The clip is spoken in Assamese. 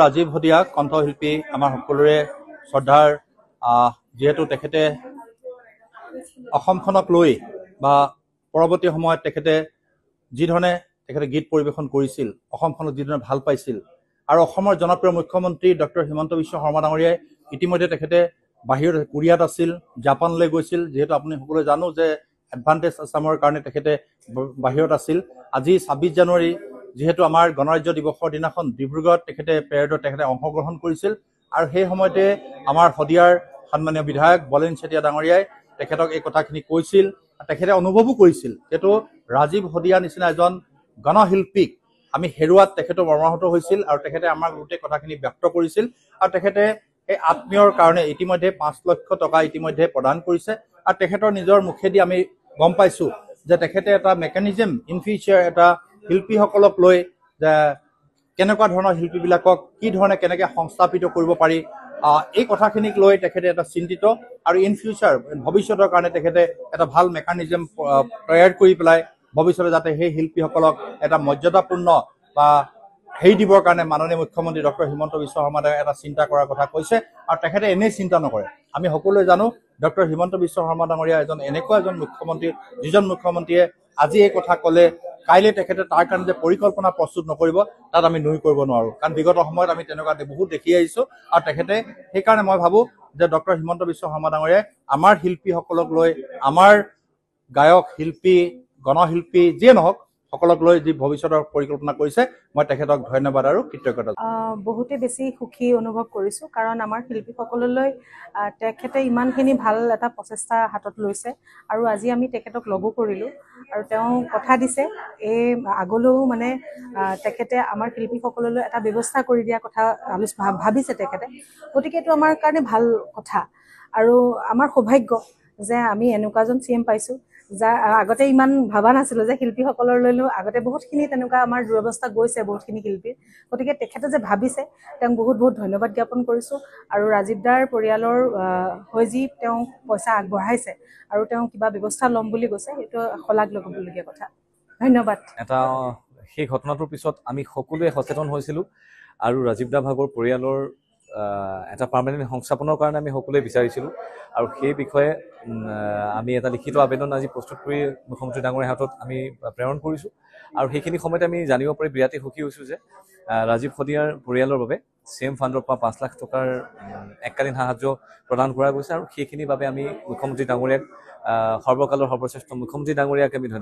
ৰাজীৱ হদিয়া কণ্ঠশিল্পী আমাৰ সকলোৰে শ্ৰদ্ধাৰ যেহেতু তেখেতে অসমখনক লৈ বা পৰৱৰ্তী সময়ত তেখেতে যি ধৰণে তেখেতে গীত পৰিৱেশন কৰিছিল, অসমখনক যি ধৰণে ভাল পাইছিল আৰু অসমৰ জনপ্ৰিয় মুখ্যমন্ত্ৰী ডক্টৰ হিমন্ত বিশ্ব শৰ্মা ডাঙৰীয়াই ইতিমধ্যে তেখেতে বাহিৰত কোৰিয়াত আছিল, জাপানলৈ গৈছিল। যিহেতু আপুনি সকলোৱে জানো যে এডভান্টেজ আছামৰ কাৰণে তেখেতে বাহিৰত আছিল। আজি ২৬ জানুৱাৰী যেহেতু আমাৰ গণৰাজ্য দিৱসৰ দিনাখন ডিব্ৰুগড়ত তেখেতে পেৰেডত তেখেতে অংশগ্ৰহণ কৰিছিল আৰু সেই সময়তে আমাৰ শদিয়াৰ সন্মানীয় বিধায়ক বলেন চেতিয়া ডাঙৰীয়াই তেখেতক এই কথাখিনি কৈছিল। তেখেতে অনুভৱো কৰিছিল যিহেতু ৰাজীৱ হদিয়া নিচিনা এজন গণশিল্পীক আমি হেৰুৱাত তেখেতো মৰ্মাহত হৈছিল আৰু তেখেতে আমাৰ গোটেই কথাখিনি ব্যক্ত কৰিছিল আৰু তেখেতে এই আত্মীয়ৰ কাৰণে ইতিমধ্যে ৫ লক্ষ টকা ইতিমধ্যে প্ৰদান কৰিছে আৰু তেখেতৰ নিজৰ মুখেদি আমি গম পাইছোঁ যে তেখেতে এটা মেকানিজম ইন ফিউচাৰ এটা শিল্পীসকলক লৈ যে কেনেকুৱা ধৰণৰ শিল্পীবিলাকক কি ধৰণে কেনেকৈ সংস্থাপিত কৰিব পাৰি এই কথাখিনিক লৈ তেখেতে এটা চিন্তিত আৰু ইন ফিউচাৰ ভৱিষ্যতৰ কাৰণে তেখেতে এটা ভাল মেকানিজম তৈয়াৰ কৰি পেলাই ভৱিষ্যতে যাতে সেই শিল্পীসকলক এটা মৰ্যাদাপূৰ্ণ বা হেৰি দিবৰ কাৰণে মাননীয় মুখ্যমন্ত্ৰী ডক্টৰ হিমন্ত বিশ্ব শৰ্মাই এটা চিন্তা কৰাৰ কথা কৈছে আৰু তেখেতে এনেই চিন্তা নকৰে। আমি সকলোৱে জানো ডক্টৰ হিমন্ত বিশ্ব শৰ্মা ডাঙৰীয়া এনেকুৱা এজন মুখ্যমন্ত্ৰী যিজন মুখ্যমন্ত্ৰীয়ে আজি এই কথা ক'লে কাইলৈ তেখেতে তাৰ কাৰণে যে পৰিকল্পনা প্ৰস্তুত নকৰিব তাত আমি নুই কৰিব নোৱাৰোঁ, কাৰণ বিগত সময়ত আমি তেনেকুৱা বহুত দেখি আহিছোঁ আৰু তেখেতে সেইকাৰণে মই ভাবোঁ যে ডক্টৰ হিমন্ত বিশ্ব শৰ্মা ডাঙৰীয়াই আমাৰ শিল্পীসকলক লৈ আমাৰ গায়ক শিল্পী গণশিল্পী যিয়ে নহওক সকলক লৈ যি ভৱিষ্যতৰ পৰিকল্পনা কৰিছে মই তেখেতক ধন্যবাদ আৰু কৃতজ্ঞতা। বহুতে বেছি সুখী অনুভৱ কৰিছোঁ কাৰণ আমাৰ শিল্পীসকললৈ তেখেতে ইমানখিনি ভাল এটা প্ৰচেষ্টা হাতত লৈছে আৰু আজি আমি তেখেতক লগো কৰিলোঁ আৰু তেওঁ কথা দিছে এই আগলৈও মানে তেখেতে আমাৰ শিল্পীসকললৈ এটা ব্যৱস্থা কৰি দিয়া কথা ভাবিছে তেখেতে। গতিকে এইটো আমাৰ কাৰণে ভাল কথা আৰু আমাৰ সৌভাগ্য যে আমি এনেকুৱা এজন CM পাইছোঁ যাৰ আগতে ইমান ভবা নাছিলোঁ যে শিল্পীসকললৈও আগতে বহুতখিনি তেনেকুৱা আমাৰ দুৰৱস্থা গৈছে বহুতখিনি শিল্পীৰ। গতিকে তেখেতে যে ভাবিছে তেওঁক বহুত বহুত ধন্যবাদ জ্ঞাপন কৰিছোঁ আৰু ৰাজীৱ দাৰ পৰিয়ালৰ হৈ যি তেওঁ পইচা আগবঢ়াইছে আৰু তেওঁ কিবা ব্যৱস্থা ল'ম বুলি কৈছে সেইটো শলাগ ল'বলগীয়া কথা। ধন্যবাদ। এটা সেই ঘটনাটোৰ পিছত আমি সকলোৱে সচেতন হৈছিলোঁ আৰু ৰাজীৱ দা ভাগৰ পৰিয়ালৰ এটা পাৰ্মানেণ্ট সংস্থাপনৰ কাৰণে আমি সকলোৱে বিচাৰিছিলোঁ আৰু সেই বিষয়ে আমি এটা লিখিত আবেদন আজি প্ৰস্তুত কৰি মুখ্যমন্ত্ৰী ডাঙৰীয়াৰ হাতত আমি প্ৰেৰণ কৰিছোঁ আৰু সেইখিনি সময়তে আমি জানিব পাৰি বিৰাটেই সুখী হৈছোঁ যে ৰাজীৱ হদিয়াৰ পৰিয়ালৰ বাবে CM ফাণ্ডৰ পৰা ৫ লাখ টকাৰ এককালীন সাহায্য প্ৰদান কৰা গৈছে আৰু সেইখিনিৰ বাবে আমি মুখ্যমন্ত্ৰী ডাঙৰীয়াক সৰ্বকালৰ সৰ্বশ্ৰেষ্ঠ মুখ্যমন্ত্ৰী ডাঙৰীয়াক আমি